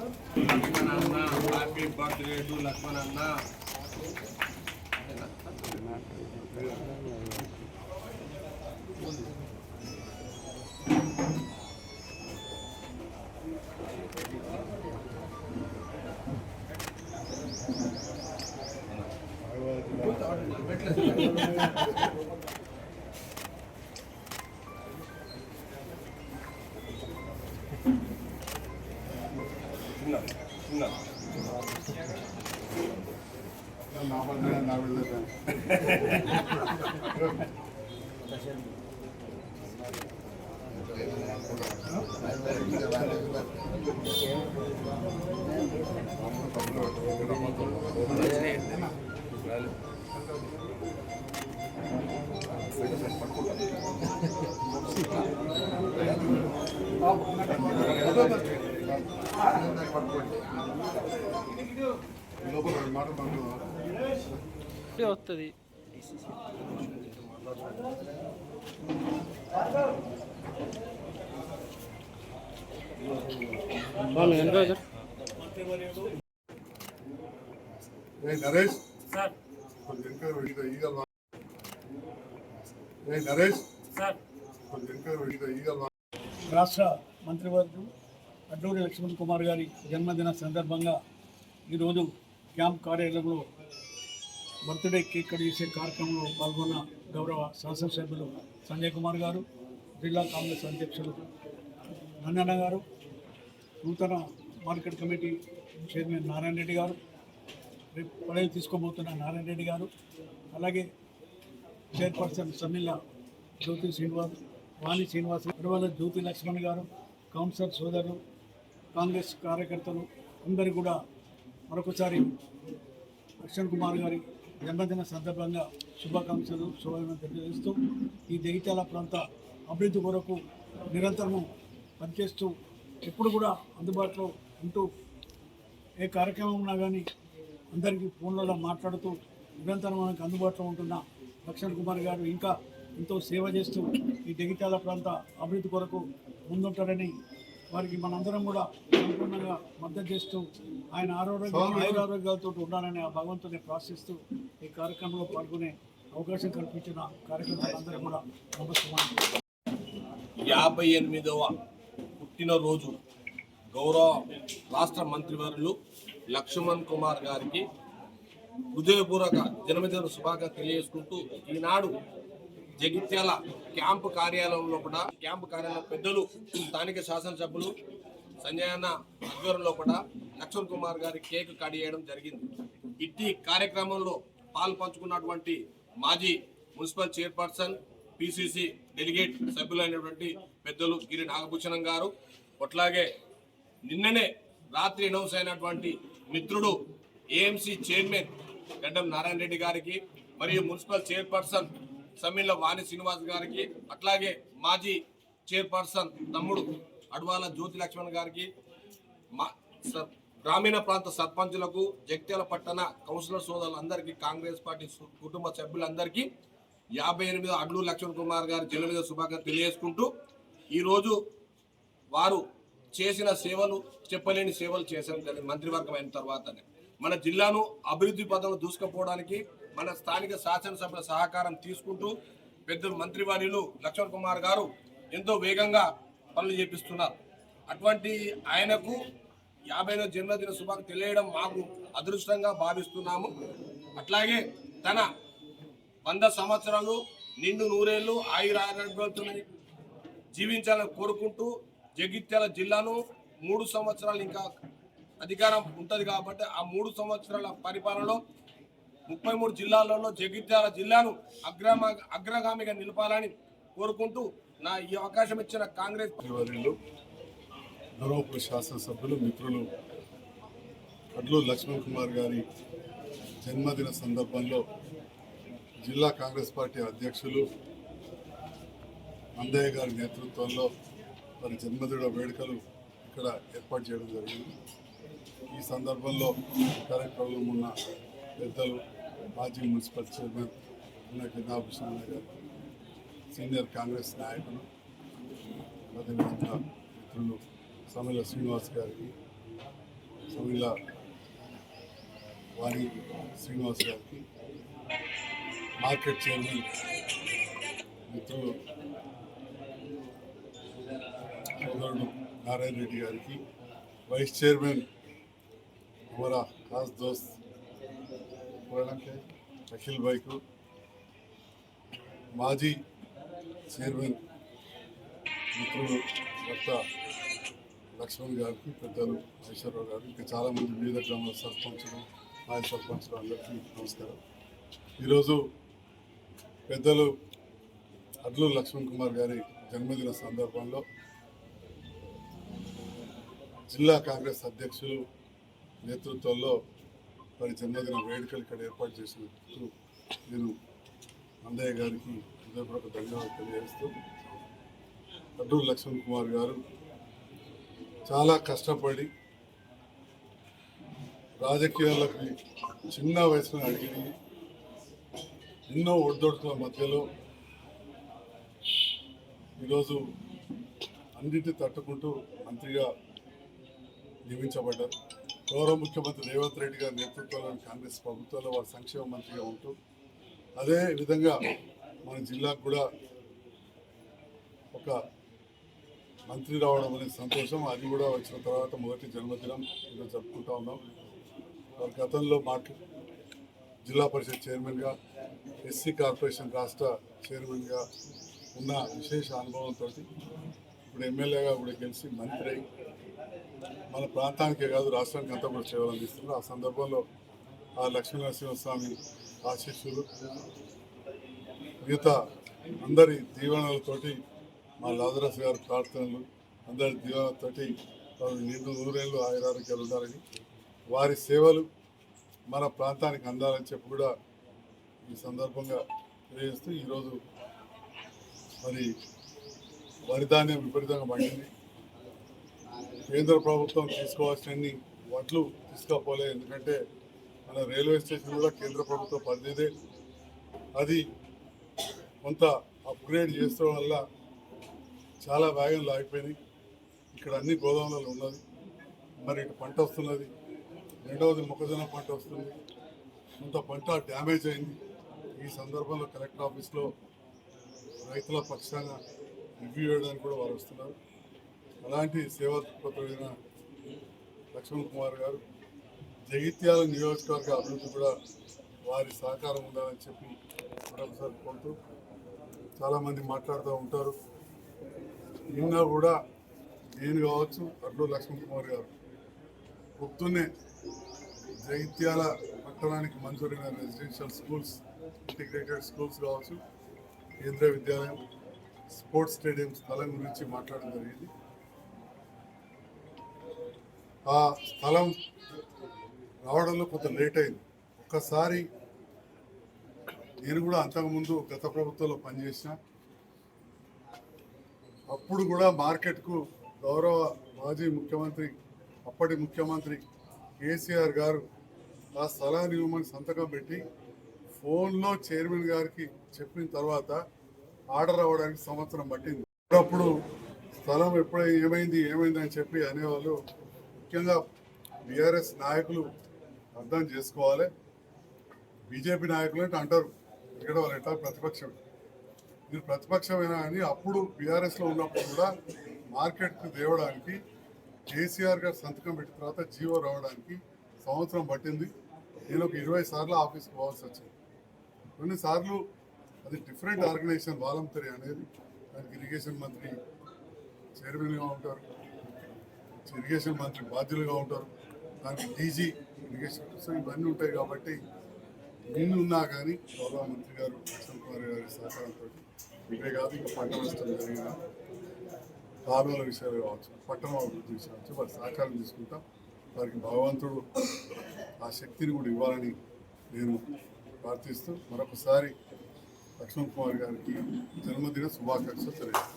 లక్ష్మణ అన్న happy birthday to లక్ష్మణ అన్న. వస్తుంది నరేష్ సార్ నరేష్ సార్ రాష్ట్ర మంత్రివర్గం అడ్లూరి లక్ష్మణ్ కుమార్ గారి జన్మదిన సందర్భంగా ఈరోజు క్యాంప్ కార్యాలయంలో బర్త్డే కేక్ కట్ చేసే కార్యక్రమంలో పాల్గొన్న గౌరవ శాసనసభ్యులు సంజయ్ కుమార్ గారు, జిల్లా కాంగ్రెస్ అధ్యక్షులు నన్నన్న గారు, నూతన market committee chairman Narayana Reddy గారు, రేపు పదవి తీసుకోబోతున్న నారాయణ రెడ్డి గారు, అలాగే చైర్పర్సన్ సమ్మిల్ల జ్యోతి శ్రీనివాస్, వాణి శ్రీనివాస్, ఇరువల జ్యోతి లక్ష్మణ్ గారు, కౌన్సిలర్ సోదరులు, కాంగ్రెస్ కార్యకర్తలు అందరూ కూడా మరొకసారి లక్ష్మణ్ కుమార్ గారి జన్మదిన సందర్భంగా శుభాకాంక్షలు శుభాకాంక్షలు తెలియజేస్తూ ఈ జగిత్యాల ప్రాంత అభివృద్ధి కొరకు నిరంతరము పనిచేస్తూ ఎప్పుడు కూడా అందుబాటులో ఉంటూ ఏ కార్యక్రమం ఉన్నా కానీ అందరికీ ఫోన్లలో మాట్లాడుతూ నిరంతరం మనకు అందుబాటులో ఉంటున్న లక్ష్మణ్ కుమార్ గారు ఇంకా ఎంతో సేవ చేస్తూ ఈ జగిత్యాల ప్రాంత అభివృద్ధి కొరకు ముందుంటారని వారికి మనందరం కూడా సంపూర్ణంగా మద్దతు చేస్తూ ఆయన ఆరోగ్యాలతో ఉండాలని ఆ భగవంతుని ప్రార్థిస్తూ ఈ కార్యక్రమంలో పాల్గొనే అవకాశం కల్పించిన కార్యకర్తలందరూ కూడా నమస్కారం. 58వ పుట్టినరోజు గౌరవ రాష్ట్ర మంత్రివర్యులు లక్ష్మణ్ కుమార్ గారికి హృదయపూర్వక జన్మదిన శుభాకాంక్షలు తెలియజేసుకుంటూ ఈనాడు జగిత్యాల క్యాంపు కార్యాలయంలో కూడా పెద్దలు స్థానిక శాసనసభ్యులు సంజయ్ అన్న ఆధ్వర్యంలో కూడా లక్ష్మణ్ కుమార్ గారి కేక్ కట్ చేయడం జరిగింది. ఇట్టి కార్యక్రమంలో పాల్పంచుకున్నటువంటి మాజీ మున్సిపల్ చైర్పర్సన్ పిసిసి డెలిగేట్ సభ్యులైనటువంటి పెద్దలు గిరి నాగభూషణం గారు, అట్లాగే నిన్ననే రాత్రి అనౌన్స్ అయినటువంటి మిత్రుడు ఏఎంసీ చైర్మన్ గడ్డం నారాయణ రెడ్డి గారికి, మరియు మున్సిపల్ చైర్పర్సన్ సమ్మిల్ల వాణి శ్రీనివాస్ గారికి, అట్లాగే మాజీ చైర్పర్సన్ తమ్ముడు అడ్వాల జ్యోతి లక్ష్మణ్ గారికి, గ్రామీణ ప్రాంత సర్పంచులకు, జగిత్యాల పట్టణ కౌన్సిలర్ సోదరులందరికీ, కాంగ్రెస్ పార్టీ కుటుంబ సభ్యులందరికీ 58వ అడ్లూరి లక్ష్మణ్ కుమార్ గారి జన్మదిన శుభాకాంక్షలు తెలియజేసుకుంటూ ఈరోజు వారు చేసిన సేవలు చెప్పలేని సేవలు చేశారు. మంత్రివర్గం అయిన తర్వాతనే మన జిల్లాను అభివృద్ధి పదంలో దూసుకుపోవడానికి మన స్థానిక శాసనసభ్యుల సహకారం తీసుకుంటూ పెద్దలు మంత్రివర్యులు లక్ష్మణ్ కుమార్ గారు ఎంతో వేగంగా పనులు చేపిస్తున్నారు. అటువంటి ఆయనకు 50వ జన్మదిన శుభాకాంక్షలు తెలియడం మాకు అదృష్టంగా భావిస్తున్నాము. అట్లాగే తన 100 సంవత్సరాలు నిండు నూరేళ్లు ఆయురారోగ్యాలతో జీవించాలని కోరుకుంటూ జగిత్యాల జిల్లాను 3 సంవత్సరాలు ఇంకా అధికారం ఉంటుంది కాబట్టి ఆ 3 సంవత్సరాల పరిపాలనలో 33 జిల్లాలలో జగిత్యాల జిల్లాను అగ్రగామిగా నిలపాలని కోరుకుంటూ నా ఈ అవకాశం ఇచ్చిన కాంగ్రెస్ గౌరవ శాసనసభ్యులు మిత్రులు అడ్లూరి లక్ష్మణ్ కుమార్ గారి జన్మదిన సందర్భంలో జిల్లా కాంగ్రెస్ పార్టీ అధ్యక్షులు అందయ్య గారి నేతృత్వంలో వారి జన్మదిన వేడుకలు ఇక్కడ ఏర్పాటు చేయడం జరిగింది. ఈ సందర్భంలో కార్యక్రమంలో ఉన్న పెద్దలు మాజీ మున్సిపల్ చైర్మన్ నాగభూషణ గారు, సీనియర్ కాంగ్రెస్ నాయకులు, అదేవిధంగా మిత్రులు సమ్మిల్ల శ్రీనివాస్ గారికి, సమిల వాణి శ్రీనివాస్ గారికి, మార్కెట్ చైర్మన్ మిత్రులు సోదరుడు నారాయణ రెడ్డి గారికి, వైస్ చైర్మన్ हमारा खास दोस्त అఖిల్ భాయ్కు, మాజీ చైర్మన్ మిత్రులు భర్త లక్ష్మణ్ గారికి, పెద్దలు ఐశ్వర్రావు గారు, ఇంకా చాలామంది వివిధ గ్రామాల సర్పంచులు, మాజీ సర్పంచులు అందరికీ నమస్కారం. ఈరోజు పెద్దలు అడ్లూరు లక్ష్మణ్ కుమార్ గారి జన్మదిన సందర్భంలో జిల్లా కాంగ్రెస్ అధ్యక్షులు నేతృత్వంలో వారి జన్మదిన వేడుకలు ఇక్కడ ఏర్పాటు చేసినందుకు నేను అందయ్య గారికి హృదయపూర్వక ధన్యవాదాలు తెలియజేస్తూ, అడ్లూరు లక్ష్మణ్ కుమార్ గారు చాలా కష్టపడి రాజకీయాలకు చిన్న వయసులో అడిగి ఎన్నో ఒడిదొడుకుల మధ్యలో ఈరోజు అన్నింటినీ తట్టుకుంటూ మంత్రిగా నియమించబడ్డారు. గౌరవ ముఖ్యమంత్రి రేవంత్ రెడ్డి గారి నేతృత్వంలోని కాంగ్రెస్ ప్రభుత్వంలో వారు సంక్షేమ మంత్రిగా ఉంటూ, అదే విధంగా మన జిల్లాకు కూడా ఒక మంత్రి రావడం అనేది సంతోషం. అది కూడా వచ్చిన తర్వాత మొదటి జన్మదినం ఈరోజు జరుపుకుంటా ఉన్నాం. వారి గతంలో జిల్లా పరిషత్ చైర్మన్గా, ఎస్సీ కార్పొరేషన్ రాష్ట్ర చైర్మన్గా ఉన్న విశేష అనుభవంతో ఇప్పుడు ఎమ్మెల్యేగా కూడా గెలిచి మంత్రి అయి మన ప్రాంతానికే కాదు రాష్ట్రానికి అంతా కూడా సేవలు అందిస్తున్నారు. ఆ సందర్భంలో ఆ లక్ష్మీనరసింహస్వామి ఆశీస్సులు, మిగతా అందరి దీవెనలతోటి, మా లాజరస్ గారి ప్రార్థనలు, అందరి దీవెనలతోటి నిండు నూరేళ్ళు ఆయురారోగ్యాలు ఉండాలని, వారి సేవలు మన ప్రాంతానికి అందాలని చెప్పి కూడా ఈ సందర్భంగా తెలియజేస్తూ, ఈరోజు మరి వరిధాన్యం విపరీతంగా పండింది. కేంద్ర ప్రభుత్వం తీసుకోవాల్సిన వడ్లు తీసుకోపోలే, ఎందుకంటే మన రైల్వే స్టేషన్ కూడా కేంద్ర ప్రభుత్వ పరిధిదే. అది కొంత అప్గ్రేడ్ చేసుకోవడం వల్ల చాలా వేగంలో ఆగిపోయినాయి. ఇక్కడ అన్ని గోదాములలో ఉన్నది. మరి ఇటు పంట వస్తున్నది, రెండవది మొక్కజొన్న పంట వస్తుంది, కొంత పంట డ్యామేజ్ అయింది. ఈ సందర్భంలో కలెక్టర్ ఆఫీస్లో రైతుల పక్షాన రివ్యూ చేయడానికి కూడా వారు వస్తున్నారు. అలాంటి సేవా దృక్పథమైన లక్ష్మణ్ కుమార్ గారు జగిత్యాల నియోజకవర్గ అభివృద్ధి కూడా వారి సహకారం ఉండాలని చెప్పి మరొకసారి కోరుతూ, చాలామంది మాట్లాడుతూ ఉంటారు. నిన్న కూడా నేను కావచ్చు, అడ్లూరు లక్ష్మణ్ కుమార్ గారు పొద్దున్నే జగిత్యాల పట్టణానికి మంజూరైన రెసిడెన్షియల్ స్కూల్స్, ఇంటిగ్రేటెడ్ స్కూల్స్ కావచ్చు, కేంద్రీయ విద్యాలయం, స్పోర్ట్స్ స్టేడియం స్థలం గురించి మాట్లాడడం జరిగింది. ఆ స్థలం రావడంలో కొంత లేట్ అయింది. ఒక్కసారి నేను కూడా అంతకుముందు గత ప్రభుత్వంలో పనిచేసిన, అప్పుడు కూడా మార్కెట్కు గౌరవ మాజీ ముఖ్యమంత్రి, అప్పటి ముఖ్యమంత్రి కేసీఆర్ గారు ఆ స్థలాన్ని ఇవ్వమని సంతకం పెట్టి ఫోన్లో చైర్మన్ గారికి చెప్పిన తర్వాత ఆర్డర్ అవ్వడానికి సంవత్సరం పట్టింది. అప్పుడు స్థలం ఎప్పుడు ఏమైంది అని చెప్పి అనేవాళ్ళు. ముఖ్యంగా బీఆర్ఎస్ నాయకులు అర్థం చేసుకోవాలి. బీజేపీ నాయకులు అంటే అంటారు, ఇక్కడ వాళ్ళు ఎట్లా ప్రతిపక్షం, మీరు ప్రతిపక్షమైనా కానీ అప్పుడు బీఆర్ఎస్లో ఉన్నప్పుడు కూడా మార్కెట్కు తేవడానికి కేసీఆర్ గారు సంతకం పెట్టిన తర్వాత జీవో రావడానికి సంవత్సరం పట్టింది. నేను ఒక 20 సార్లు ఆఫీస్కి పోవాల్సి వచ్చింది. కొన్నిసార్లు అది డిఫరెంట్ ఆర్గనైజేషన్, వాలంటరీ అనేది. దానికి ఇరిగేషన్ మంత్రి చైర్మన్గా ఉంటారు, ఇరిగేషన్ మంత్రి బాధ్యులుగా ఉంటారు, దానికి డీజీ ఇరిగేషన్, సో ఇవన్నీ ఉంటాయి. కాబట్టి నిన్నున్నా కానీ గౌరవ మంత్రి గారు లక్ష్మణ్ కుమార్ గారి సహకారంతో ఇవే కాదు, ఇంకా పంట నష్టం జరిగిన కాలువల విషయాలు కావచ్చు, పట్టణ అభివృద్ధి విషయాలు కావచ్చు, వారి సహకారం తీసుకుంటాం. వారికి భగవంతుడు ఆ శక్తిని కూడా ఇవ్వాలని నేను ప్రార్థిస్తూ మరొకసారి లక్ష్మణ్ కుమార్ గారికి జన్మదిన శుభాకాంక్షలు తెలియజేస్తాను.